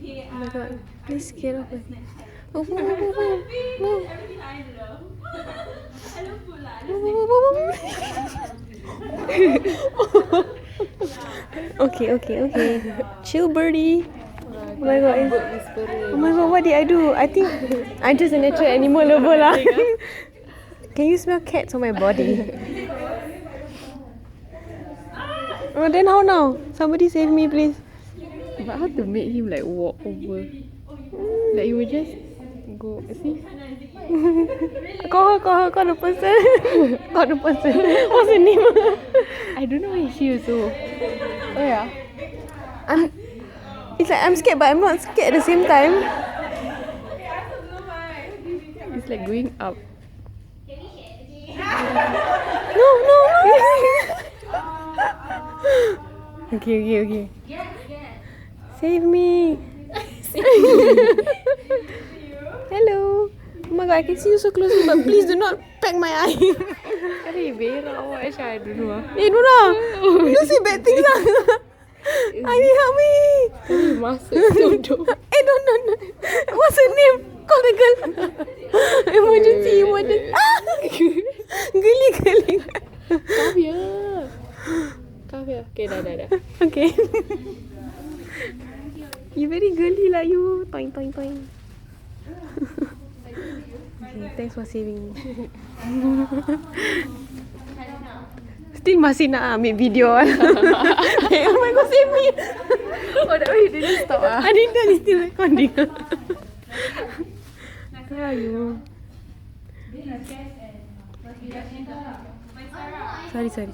Oh my god, please get off me. Oh, okay. Chill, birdie. Oh my god. Oh my god, what did I do? I think I'm just a natural animal lover lah. Can you smell cats on my body? Oh, then how now? Somebody save me, please. But how to make him like walk over? Like he will just go. See? Call the person. Call the person. What's her name? I don't know where is she also. Oh yeah. It's like I'm scared, but I'm not scared at the same time. It's like going up. No. Okay. Save me. Hello. Oh my god, I can see you so closely, but please do not peck my eye. Hey, berak awak Aisyah. I don't know lah. Nora, you say bad things lah. I need help me. Kami masuk sodok. No. What's her name? Call the girl. Emergency. Geli. Come here. Okay, dah. Okay. You very girly lah you. Toing. Okay, thanks for saving me. Still masih nak ambil video. Oh my god, save me. Oh, that way you didn't stop ah? I didn't, still recording. Ayo. Sorry.